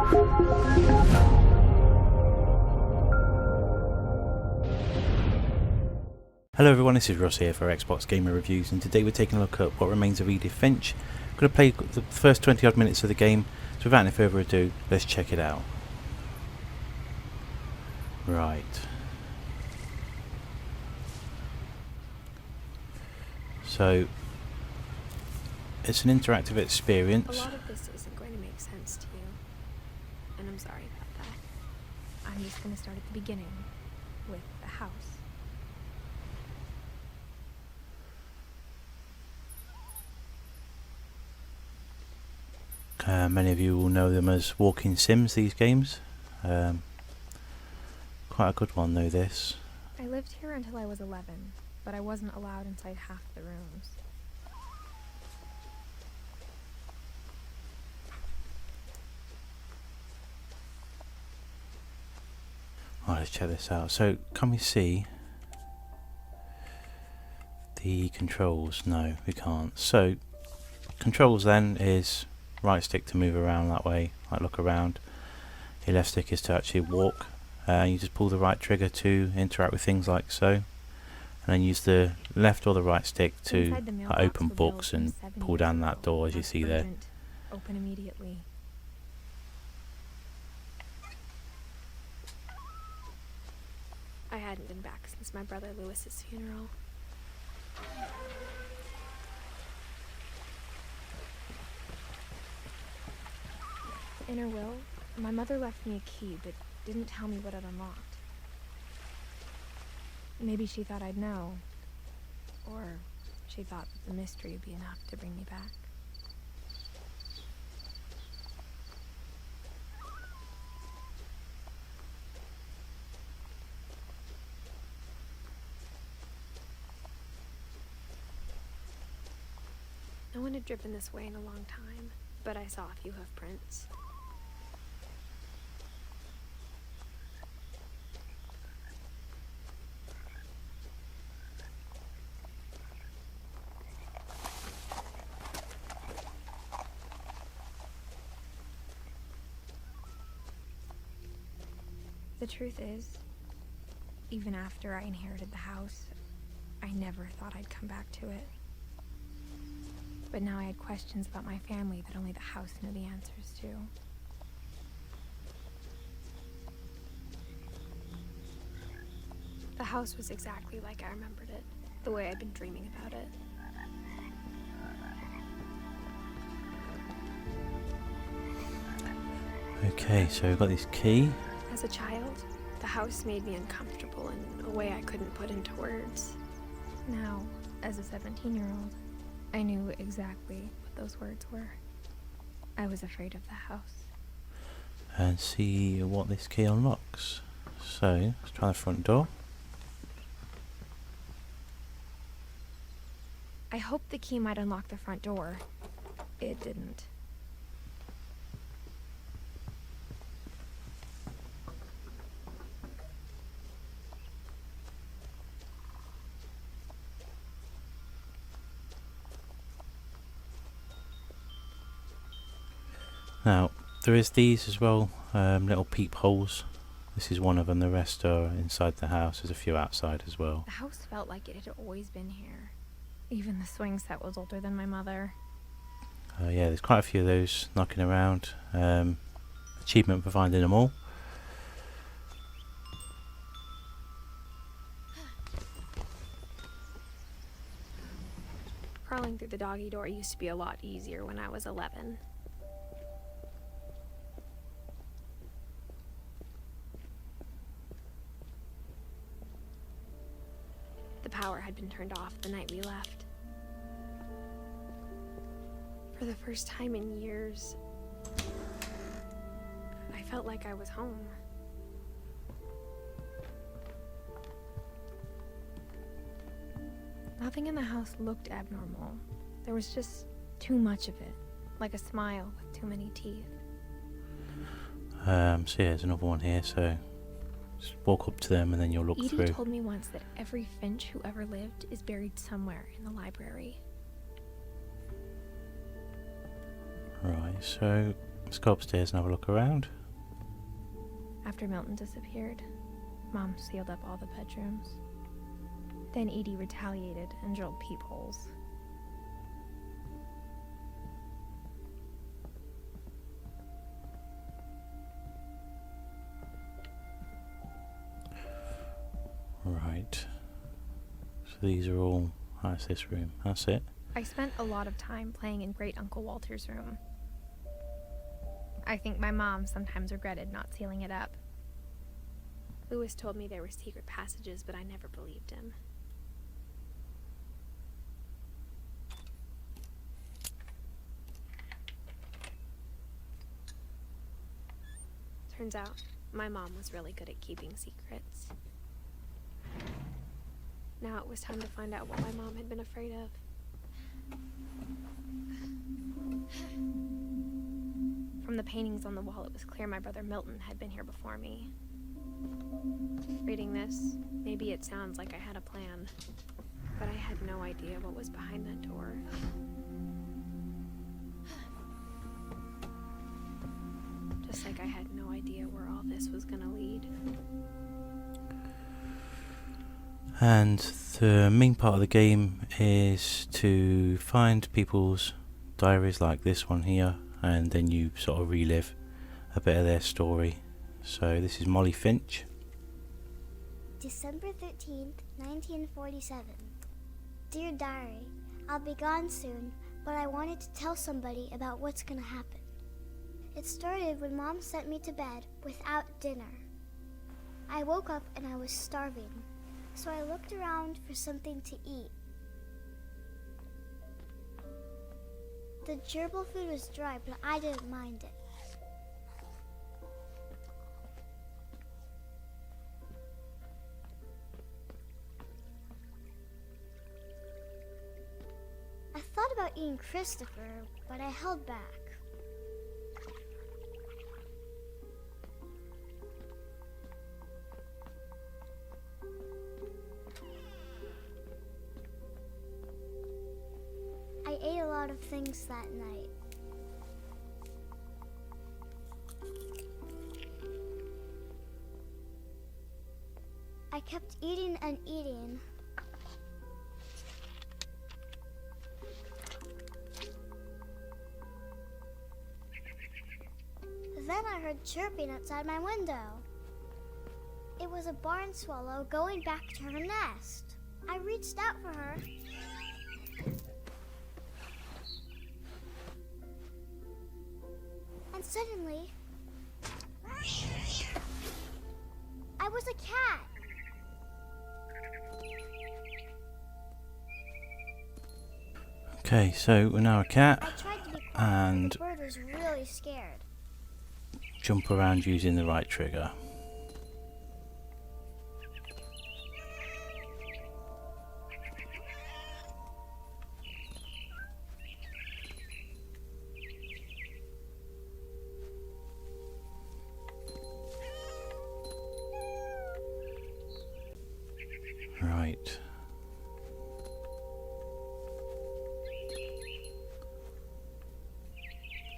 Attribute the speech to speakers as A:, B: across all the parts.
A: Hello everyone, this is Ross here for Xbox Gamer Reviews, and today we're taking a look at What Remains of Edith Finch. I'm going to play the first 20 odd minutes of the game, so without any further ado, let's check it out. Right. So, it's an interactive experience.
B: A lot of this isn't going to make sense to you, and I'm sorry about that. I'm just going to start at the beginning, with the house.
A: Many of you will know them as walking sims, these games. Quite a good one though, this.
B: I lived here until I was 11, but I wasn't allowed inside half the rooms.
A: Alright, let's check this out. So, can we see the controls? No, we can't. So, controls then is right stick to move around that way, like look around. Your left stick is to actually walk. You just pull the right trigger to interact with things like so. And then use the left or the right stick to open books and pull down that door as you see there.
B: Open immediately. I hadn't been back since my brother Lewis's funeral. In her will, my mother left me a key, but didn't tell me what it unlocked. Maybe she thought I'd know. Or she thought that the mystery would be enough to bring me back. No one had driven this way in a long time, but I saw a few hoof prints. The truth is, even after I inherited the house, I never thought I'd come back to it. But now I had questions about my family that only the house knew the answers to. The house was exactly like I remembered it, the way I'd been dreaming about it.
A: Okay, so we've got this key.
B: As a child, the house made me uncomfortable in a way I couldn't put into words. Now, as a 17-year-old, I knew exactly what those words were. I was afraid of the house.
A: And see what this key unlocks. So, let's try the front door.
B: I hoped the key might unlock the front door. It didn't.
A: Now, there is these as well, little peepholes. This is one of them, the rest are inside the house. There's a few outside as well.
B: The house felt like it had always been here. Even the swing set was older than my mother.
A: Yeah, there's quite a few of those knocking around. Achievement for finding them all.
B: Crawling through the doggy door used to be a lot easier when I was 11. The power had been turned off the night we left. For the first time in years, I felt like I was home. Nothing in the house looked abnormal. There was just too much of it, like a smile with too many teeth.
A: So yeah, there's another one here, so just walk up to them and then you'll look through.
B: Edith told me once that every Finch who ever lived is buried somewhere in the library.
A: Right, so Let's go upstairs and have a look around.
B: After Milton disappeared, Mom sealed up all the bedrooms. Then Edie retaliated and drilled peepholes.
A: Right. So these are all... That's this room. That's it.
B: I spent a lot of time playing in Great Uncle Walter's room. I think my mom sometimes regretted not sealing it up. Lewis told me there were secret passages, but I never believed him. Turns out, my mom was really good at keeping secrets. Now it was time to find out what my mom had been afraid of. From the paintings on the wall, it was clear my brother Milton had been here before me. Reading this, maybe it sounds like I had a plan, but I had no idea what was behind that door. Just like I had no idea where all this was gonna lead.
A: And the main part of the game is to find people's diaries like this one here, and then you sort of relive a bit of their story. So this is Molly Finch.
C: December 13th, 1947. Dear Diary, I'll be gone soon, but I wanted to tell somebody about what's gonna happen. It started when Mom sent me to bed without dinner. I woke up and I was starving, so I looked around for something to eat. The gerbil food was dry, but I didn't mind it. I thought about eating Christopher, but I held back. I ate a lot of things that night. I kept eating and eating. Then I heard chirping outside my window. It was a barn swallow going back to her nest. I reached out for her. And suddenly, I was a cat.
A: Okay, so we're now a cat,
C: I tried to be quiet,
A: and
C: the bird was really scared.
A: jump around using the right trigger. Right.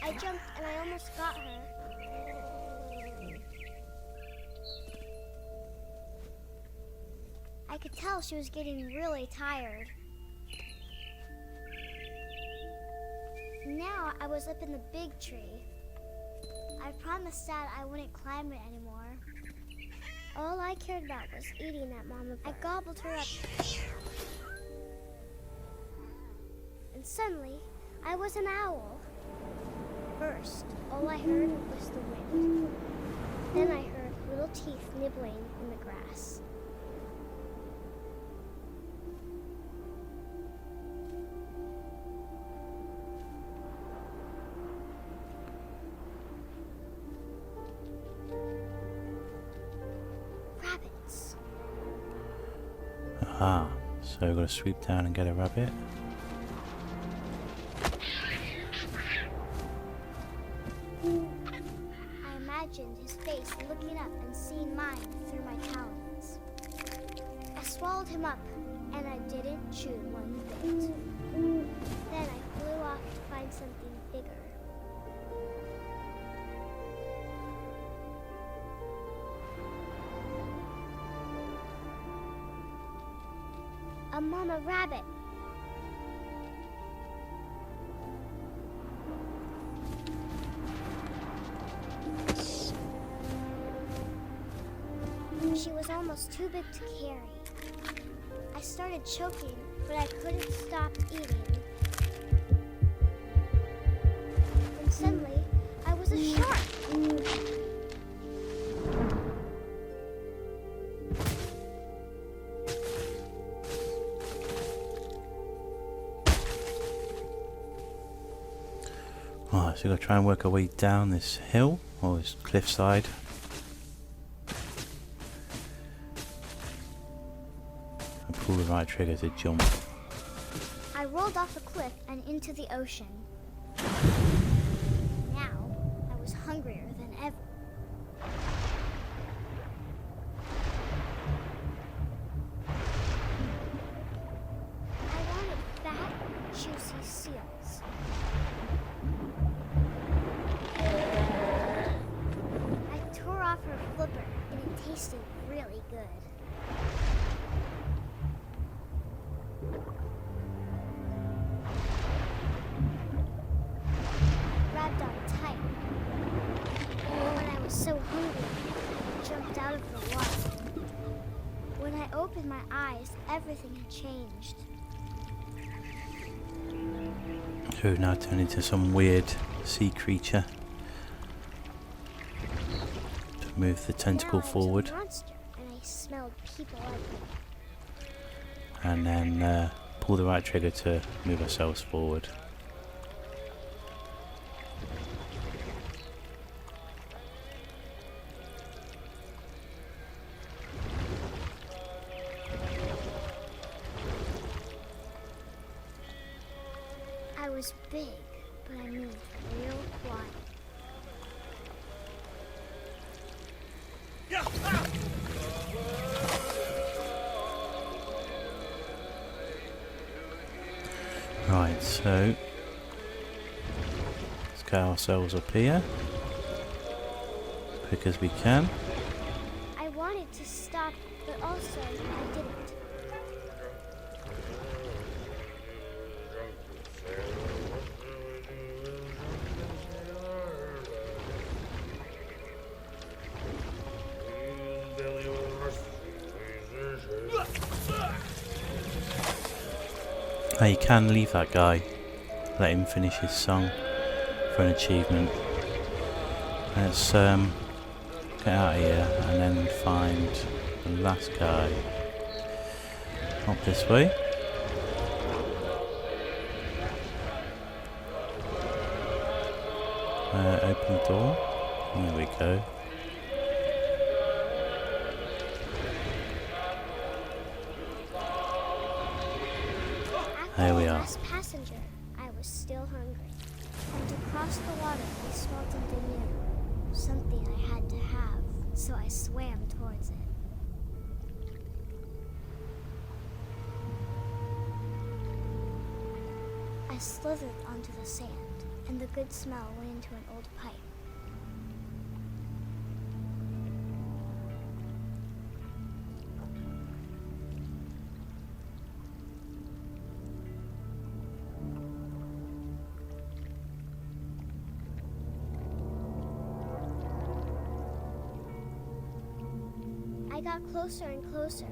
C: I jumped and I almost got her. I could tell she was getting really tired. Now I was up in the big tree. I promised Dad I wouldn't climb it anymore. All I cared about was eating that mama bird. I gobbled her up. And suddenly, I was an owl. First, all I heard was the wind. Then I heard little teeth nibbling in the grass. Rabbits.
A: Aha. So we've got to swoop down and get a rabbit.
C: I imagined his face looking up and seeing mine through my talons. I swallowed him up, and I didn't chew one bit. Then I flew off to find something bigger. a mama rabbit. She was almost too big to carry. I started choking, but I couldn't stop eating. And suddenly, I was a shark.
A: Right, so we've got to try and work our way down this hill, or this cliffside. And pull the right trigger to jump.
C: I rolled off a cliff and into the ocean. Now, I was hungrier than ever. I wanted fat, juicy seals. I tore off her flipper, and it tasted really good. Grabbed on tight. When I was so hungry, I jumped out of the water. When I opened my eyes, everything had changed.
A: So we've now turned into some weird sea creature. To move the tentacle
C: Now I was
A: forward.
C: a monster, and I smelled people everywhere.
A: And then pull the right trigger to move ourselves forward.
C: I was big, but I moved real quiet.
A: Right, so let's get ourselves up here as quick as we can.
C: I wanted to stop, but also I didn't.
A: Now you can leave that guy, let him finish his song for an achievement. Let's get out of here and then find the last guy. Up this way. Open the door. There we go. There we
C: After the
A: are.
C: last passenger, I was still hungry. And to cross the water, I smelled something new. Something I had to have, so I swam towards it. I slithered onto the sand, and the good smell went into an old pipe. I got closer and closer.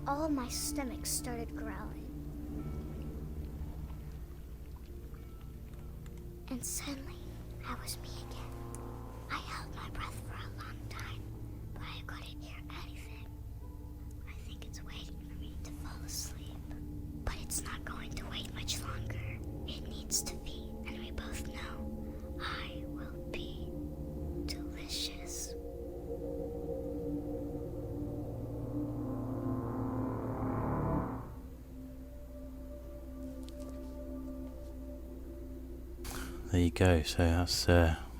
C: All of my stomach started growling. And suddenly, I was me again. I held my breath for a long time, but I couldn't hear anything. I think it's waiting for me to fall asleep. But it's not going to wait much longer. It needs to be, and we both know I will be delicious.
A: There you go. So that's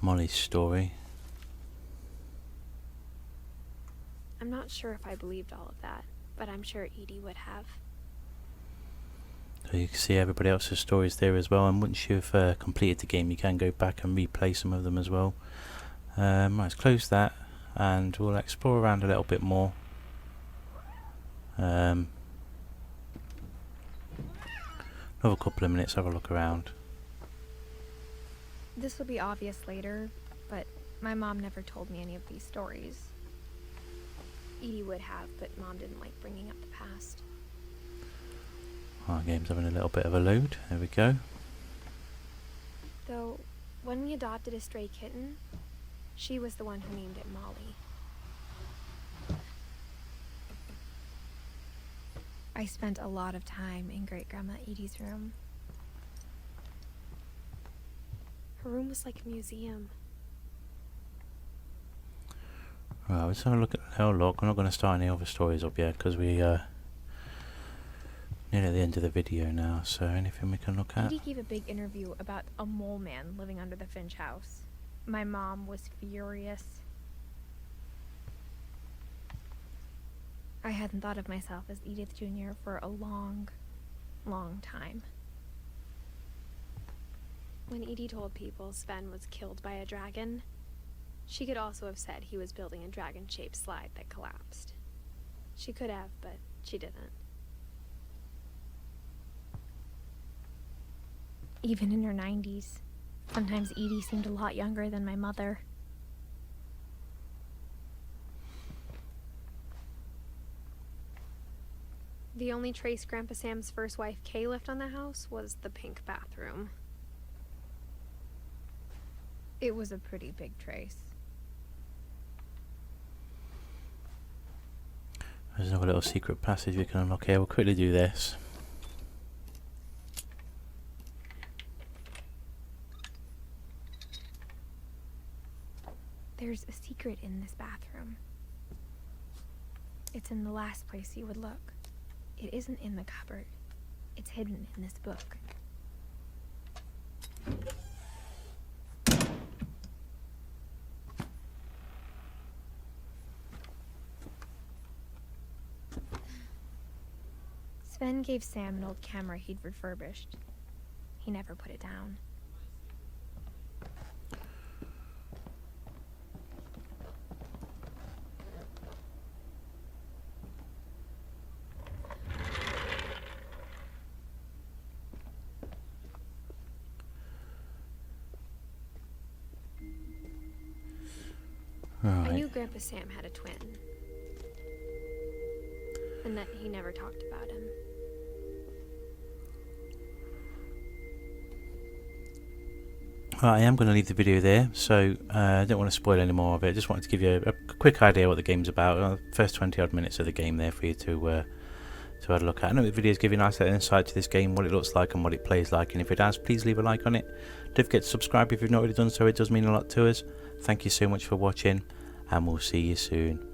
A: Molly's story.
B: I'm not sure if I believed all of that, but I'm sure Edie would have.
A: So you can see everybody else's stories there as well, and once you've completed the game you can go back and replay some of them as well. Right, let's close that and we'll explore around a little bit more. Another couple of minutes, have a look around.
B: This will be obvious later, but my mom never told me any of these stories. Edie would have, but Mom didn't like bringing up the past.
A: Our game's having a little bit of a load. There we go.
B: Though, when we adopted a stray kitten, she was the one who named it Molly. I spent a lot of time in Great-Grandma Edie's room. Her room was like a museum.
A: Right, let's have a look at the log. I'm not going to start any other stories up yet because we nearly at the end of the video now. So anything we can look at?
B: Edie gave a big interview about a mole man living under the Finch house. My mom was furious. I hadn't thought of myself as Edith Jr. for a long, long time. When Edie told people Sven was killed by a dragon, she could also have said he was building a dragon-shaped slide that collapsed. She could have, but she didn't. Even in her 90s, sometimes Edie seemed a lot younger than my mother. The only trace Grandpa Sam's first wife Kay left on the house was the pink bathroom. It was a pretty big trace.
A: There's another little secret passage we can unlock here. We'll quickly do this.
B: There's a secret in this bathroom. It's in the last place you would look. It isn't in the cupboard. It's hidden in this book. Sven gave Sam an old camera he'd refurbished. He never put it down. I knew Grandpa Sam had a twin, and that he never talked about him.
A: Right, I am going to leave the video there, so I don't want to spoil any more of it. I just wanted to give you a quick idea what the game's about. First 20 odd minutes of the game there for you to have a look at. I know the videos give you a nice insight to this game, what it looks like and what it plays like, and if it does, please leave a like on it. Don't forget to subscribe if you've not already done so, it does mean a lot to us. Thank you so much for watching, and we'll see you soon.